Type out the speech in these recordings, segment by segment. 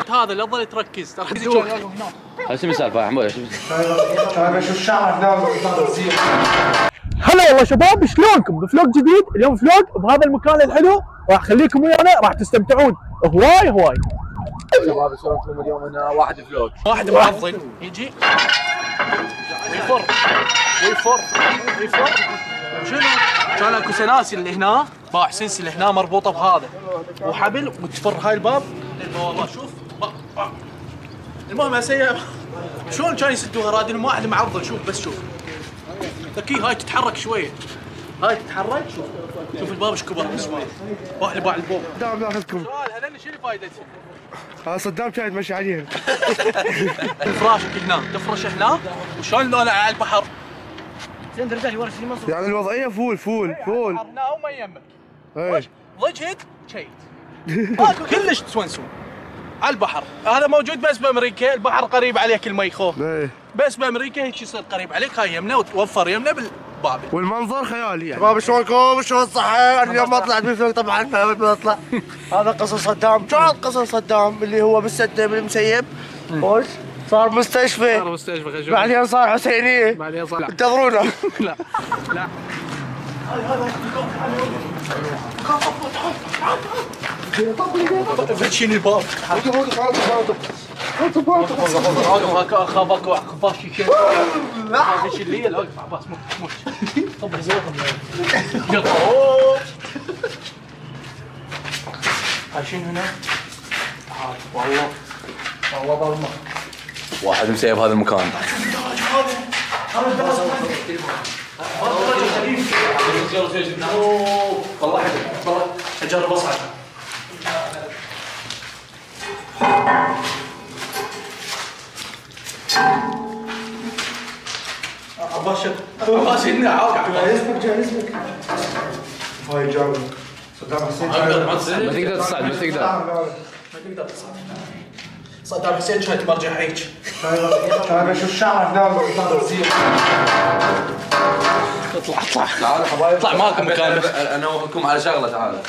هذا لا تظل تركز ترى. شو السالفه يا حمود؟ شو الشعر هلا والله شباب، شلونكم؟ بفلوق جديد. اليوم فلوق بهذا المكان الحلو، راح اخليكم ويانا راح تستمتعون هواي. شباب شلونكم؟ اليوم هنا واحد فلوق، واحد معضل يجي ويفر شنو؟ كان اكو سلاسل اللي هنا، باع سلسله هنا مربوطه بهذا وحبل وتفر هاي الباب للبوابات. شوف المهم هسه شلون كان يسدوها رادين واحد معضل. شوف بس شوف ذكي، هاي تتحرك شويه، هاي تتحرك. شوف الباب ايش كبر بالنسبه لي. واحد باع البوب. صدام ناخذكم. سؤال هذول شنو فائدتهم؟ ها صدام كان يتمشي عليهم. فراشك هنا تفرش هنا وشلون لونه على البحر. زين رجال ورا شي منصور. يعني الوضعيه فول. هنا وما يمك. اي ضجت شيت. ماكو كلش تسونسون على البحر. هذا موجود بس بامريكا، البحر قريب عليك المي خوف. بس بامريكا هيك يصير قريب عليك. هاي يمنا وتوفر يمنا بالبابل. والمنظر خيالي يعني. شباب شلونكم؟ شلون الصحة؟ اليوم ما طلعت بفلوق طبعا ما بطلع. هذا قصص صدام. شو قصص صدام اللي هو بالسد بالمسيب؟ وش؟ صار مستشفى. بعدين صار حسينية. بعدين صار انتظرونا. لا فتشيني الباب. اخاف اكو فاشي شيء. لا ايش اللي لا اقطع عباس موت طب زورهم يلا. هاي شنو هنا؟ تعال والله ظلمه. واحد مسيب هذا المكان. والله اجرب اصعد. عباس هنا عاود. اسمك هاي جاوب. صدام حسين ما تقدر تصعد، ما تقدر تصعد. صدام حسين كانت مرجع هيك. شو الشعر هنا تصير. اطلع ماكو مكان. انا وهكم على شغله. تعال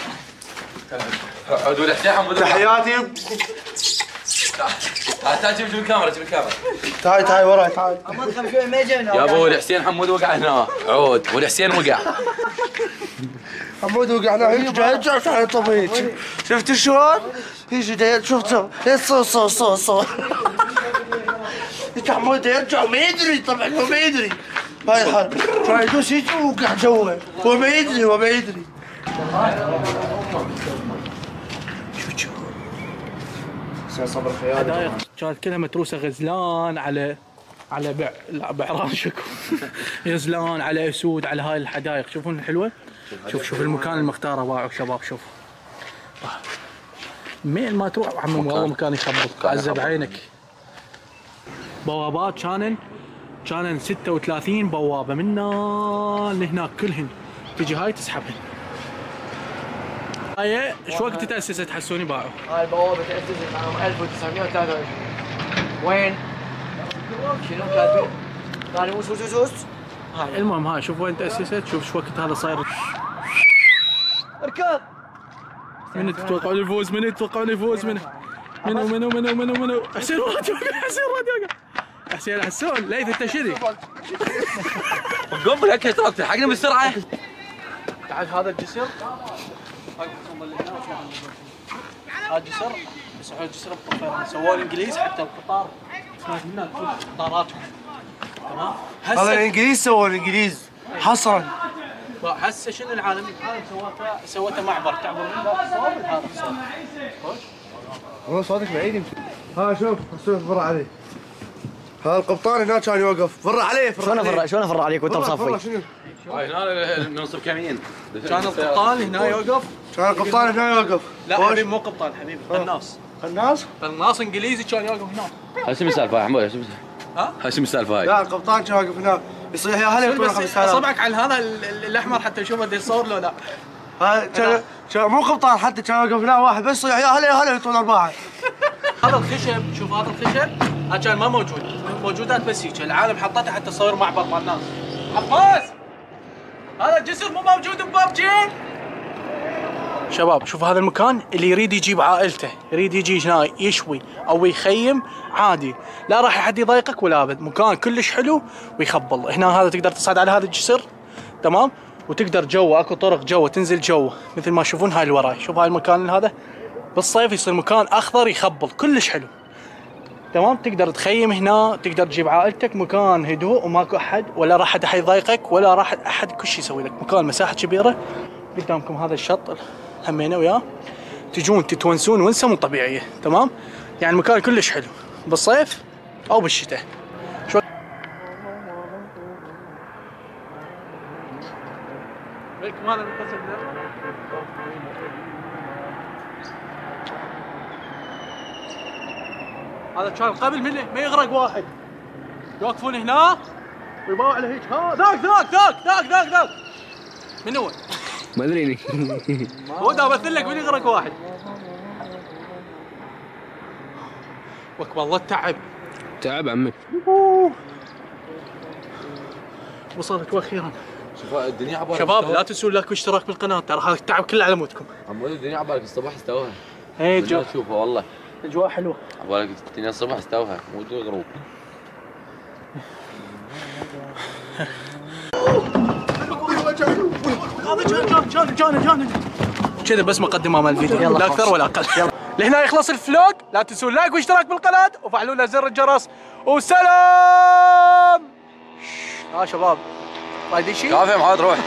عدول احتياحهم. تحياتي. تعال جيب الكاميرا. تعال وراي تعال. ما تخاف شوي ما جينا. يا ابو الحسين حمود وقع هنا. عود والحسين وقع. حمود وقع هنا هيك جاي يرجع طبيعي. شفت شلون؟ يجي شفت صو حمود يرجع ما يدري. طبعا هو ما يدري. هاي الحال كان يدوس يجي ووقع جوا. هو ما يدري. صبر خيالي. حدايق كانت كلها متروسه غزلان على بعراشكم. غزلان على اسود على هاي الحدايق. شوفون الحلوه. شوف المكان المختار باعوا شباب. شوف مين ما تروح عمي والله مكان يخبط. عزب عينك. بوابات كانن 36 بوابه من هنا لهناك كلهن. تجي هاي تسحبهن. هاي شو وقت تأسست حسوني باعوا؟ هاي البوابة تأسست عام 1923. وين؟ شنو كاتبين؟ قالوا وس. هاي المهم هاي شوف وين تأسست. شوف شو وقت هذا صاير. اركض. من تتوقعون يفوز؟ منو؟ حسين راد يوقع. حسين حسون ليث انت شذي. قوم بالهكه اشتراك تلحقنا بالسرعه. تعال هذا الجسر. هذا الجسر بس هذا الجسر بطفيران سووه الانجليز حتى القطار هناك قطاراتهم. تمام. هذا الانجليز سووا الانجليز حصرا. هسه شنو العالم سوته معبر تعبر من هذا هذا الصوب. والله صوتك بعيد يمكن. ها شوف برا عليه. هذا القبطان هناك كان يوقف. فرع عليه. شلون افر عليك وانت مصفي؟ هاي هنا منصب كمين. كان القبطان هنا يوقف. لا حبيبي مو قبطان حبيبي. قناص انجليزي كان يوقف هناك. هاي شو السالفه يا حمود؟ هاي شو السالفه هاي؟ لا القبطان كان واقف هناك يصيح يا هلا يعطونا 5000. اصبعك على هذا الاحمر حتى يشوفه بده يصور له لا. كان مو قبطان حتى كان واقف هناك واحد بس يصيح يا هلا يعطونا 4. هذا الخشب شوف هذا الخشب هذا كان ما موجودات بس هيك العالم حطته حتى تصور معبر مال الناس. عباس هذا الجسر مو موجود ببابجي. شباب شوف هذا المكان اللي يريد يجيب عائلته، يريد يجي هنا يشوي او يخيم عادي، لا راح احد يضايقك ولا ابد، مكان كلش حلو ويخبل. هنا هذا تقدر تصعد على هذا الجسر تمام، وتقدر جوا اكو طرق جوا تنزل جوا مثل ما تشوفون هاي اللي وراي. شوف هاي المكان هذا بالصيف يصير مكان اخضر يخبل كلش حلو تمام. تقدر تخيم هنا، تقدر تجيب عائلتك، مكان هدوء وماكو احد ولا راح احد يضايقك ولا راح احد كل شيء يسوي لك. مكان مساحه كبيره قدامكم هذا الشط همينه وياه، تجون تتونسون ونسه مو طبيعيه تمام. يعني المكان كلش حلو بالصيف او بالشتاء. شو لكم هذا المتصل هذا كان قبل منه ما يغرق واحد، يوقفون هنا ويباوع على هيك. ها ذاك ذاك ذاك ذاك ذاك ذاك من هو؟ ما ادري هو دا امثل لك من يغرق واحد. وك والله تعب تعب عمي. وصلت واخيرا. شوف الدنيا عبالك شباب لا تنسون لايك واشتراك بالقناه، ترى هذا التعب كله على مودكم. عمود الدنيا عبالك الصبح استوها. اي جو تشوفها والله الاجواء حلوه. عبالك الدنيا الصبح استوها مو الغروب. هذا جانا كذا بس مقدمه مال الفيديو لا اكثر ولا اقل. لهنا يخلص الفلوج، لا تنسون لايك واشتراك بالقناه وفعلوا لنا زر الجرس وسلام. شباب رايدين شيء؟ كافي معاد روح.